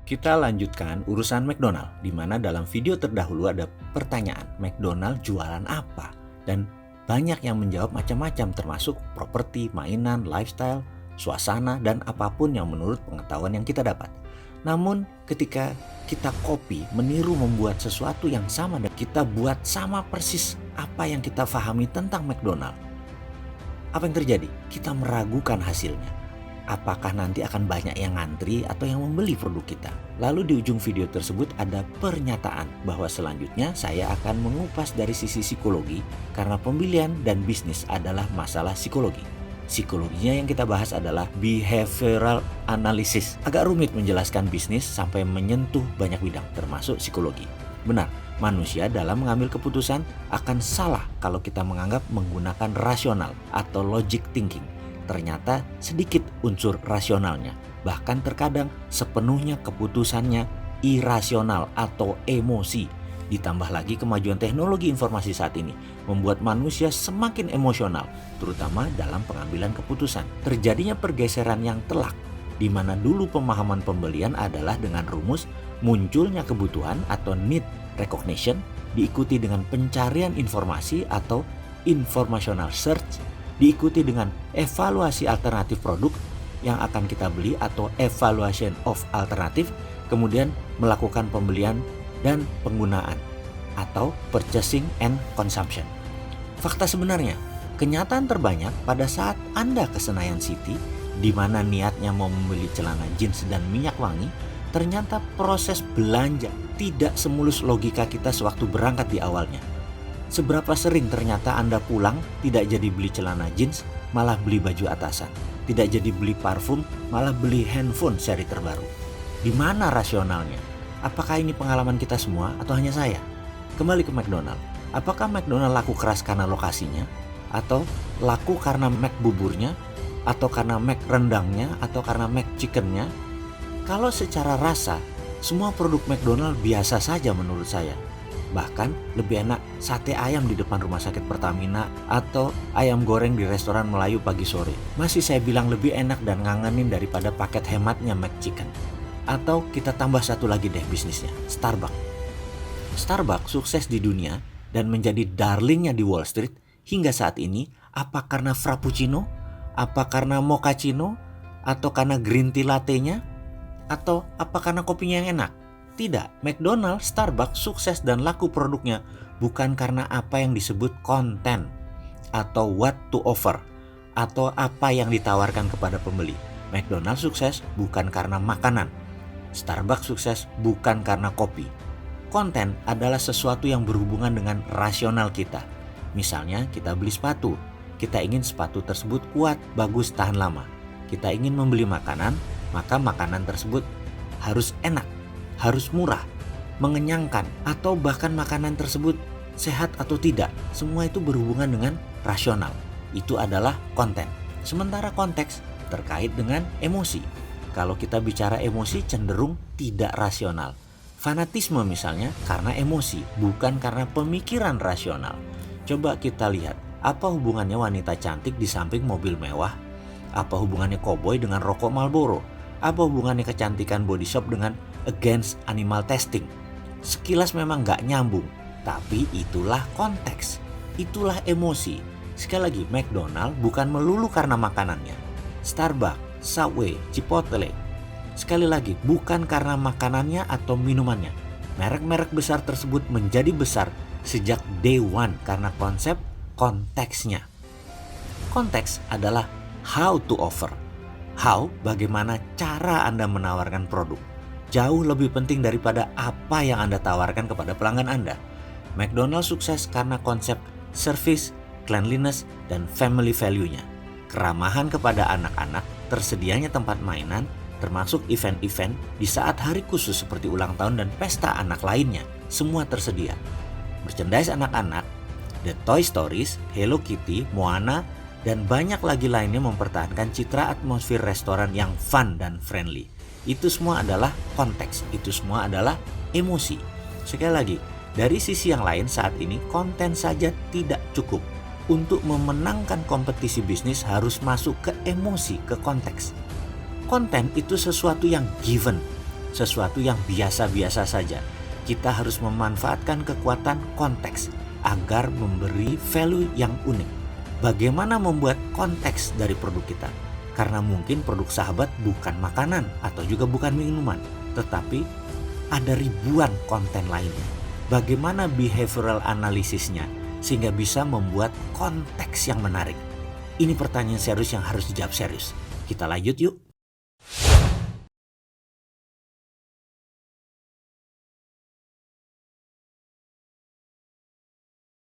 Kita lanjutkan urusan McDonald, di mana dalam video terdahulu ada pertanyaan, McDonald jualan apa? Dan banyak yang menjawab macam-macam termasuk properti, mainan, lifestyle, suasana, dan apapun yang menurut pengetahuan yang kita dapat. Namun ketika kita copy, meniru membuat sesuatu yang sama dan kita buat sama persis apa yang kita pahami tentang McDonald, apa yang terjadi? Kita meragukan hasilnya. Apakah nanti akan banyak yang ngantri atau yang membeli produk kita? Lalu di ujung video tersebut ada pernyataan bahwa selanjutnya saya akan mengupas dari sisi psikologi karena pembelian dan bisnis adalah masalah psikologi. Psikologinya yang kita bahas adalah behavioral analysis. Agak rumit menjelaskan bisnis sampai menyentuh banyak bidang termasuk psikologi. Benar, manusia dalam mengambil keputusan akan salah kalau kita menganggap menggunakan rasional atau logic thinking. Ternyata sedikit unsur rasionalnya, bahkan terkadang sepenuhnya keputusannya irasional atau emosi. Ditambah lagi kemajuan teknologi informasi saat ini membuat manusia semakin emosional, terutama dalam pengambilan keputusan. Terjadinya pergeseran yang telak, di mana dulu pemahaman pembelian adalah dengan rumus munculnya kebutuhan atau need recognition, diikuti dengan pencarian informasi atau informational search, diikuti dengan evaluasi alternatif produk yang akan kita beli atau evaluation of alternative, kemudian melakukan pembelian dan penggunaan atau purchasing and consumption. Fakta sebenarnya, kenyataan terbanyak pada saat Anda ke Senayan City, di mana niatnya mau membeli celana jeans dan minyak wangi, ternyata proses belanja tidak semulus logika kita sewaktu berangkat di awalnya. Seberapa sering ternyata Anda pulang tidak jadi beli celana jeans, malah beli baju atasan. Tidak jadi beli parfum, malah beli handphone seri terbaru. Di mana rasionalnya? Apakah ini pengalaman kita semua atau hanya saya? Kembali ke McDonald. Apakah McDonald laku keras karena lokasinya? Atau laku karena Mac buburnya? Atau karena Mac rendangnya? Atau karena Mac chickennya? Kalau secara rasa, semua produk McDonald biasa saja menurut saya. Bahkan lebih enak sate ayam di depan rumah sakit Pertamina atau ayam goreng di restoran Melayu pagi sore. Masih saya bilang lebih enak dan ngangenin daripada paket hematnya McChicken. Atau kita tambah satu lagi deh bisnisnya, Starbucks. Starbucks sukses di dunia dan menjadi darlingnya di Wall Street hingga saat ini. Apa karena frappuccino? Apa karena mochaccino? Atau karena green tea latte-nya? Atau apa karena kopinya yang enak? Tidak, McDonald's, Starbucks sukses dan laku produknya bukan karena apa yang disebut konten atau what to offer atau apa yang ditawarkan kepada pembeli. McDonald's sukses bukan karena makanan. Starbucks sukses bukan karena kopi. Konten adalah sesuatu yang berhubungan dengan rasional kita. Misalnya kita beli sepatu, kita ingin sepatu tersebut kuat, bagus, tahan lama. Kita ingin membeli makanan, maka makanan tersebut harus enak, harus murah, mengenyangkan, atau bahkan makanan tersebut sehat atau tidak. Semua itu berhubungan dengan rasional. Itu adalah konten. Sementara konteks terkait dengan emosi. Kalau kita bicara emosi cenderung tidak rasional. Fanatisme misalnya karena emosi, bukan karena pemikiran rasional. Coba kita lihat, apa hubungannya wanita cantik di samping mobil mewah? Apa hubungannya koboi dengan rokok Marlboro? Apa hubungannya kecantikan body shop dengan against animal testing? Sekilas memang gak nyambung, tapi itulah konteks, itulah emosi. Sekali lagi, McDonald bukan melulu karena makanannya. Starbucks, Subway, Chipotle, sekali lagi bukan karena makanannya atau minumannya. Merek-merek besar tersebut menjadi besar sejak day one karena konsep konteksnya. Konteks adalah how to offer. How, bagaimana cara Anda menawarkan produk. Jauh lebih penting daripada apa yang Anda tawarkan kepada pelanggan Anda. McDonald's sukses karena konsep service, cleanliness, dan family value-nya. Keramahan kepada anak-anak, tersedianya tempat mainan, termasuk event-event di saat hari khusus seperti ulang tahun dan pesta anak lainnya. Semua tersedia. Merchandise anak-anak, The Toy Stories, Hello Kitty, Moana, dan banyak lagi lainnya mempertahankan citra atmosfer restoran yang fun dan friendly. Itu semua adalah konteks, itu semua adalah emosi. Sekali lagi, dari sisi yang lain saat ini konten saja tidak cukup. Untuk memenangkan kompetisi bisnis harus masuk ke emosi, ke konteks. Konten itu sesuatu yang given, sesuatu yang biasa-biasa saja. Kita harus memanfaatkan kekuatan konteks agar memberi value yang unik. Bagaimana membuat konteks dari produk kita? Karena mungkin produk sahabat bukan makanan atau juga bukan minuman, tetapi ada ribuan konten lainnya. Bagaimana behavioral analisisnya sehingga bisa membuat konteks yang menarik? Ini pertanyaan serius yang harus dijawab serius. Kita lanjut yuk.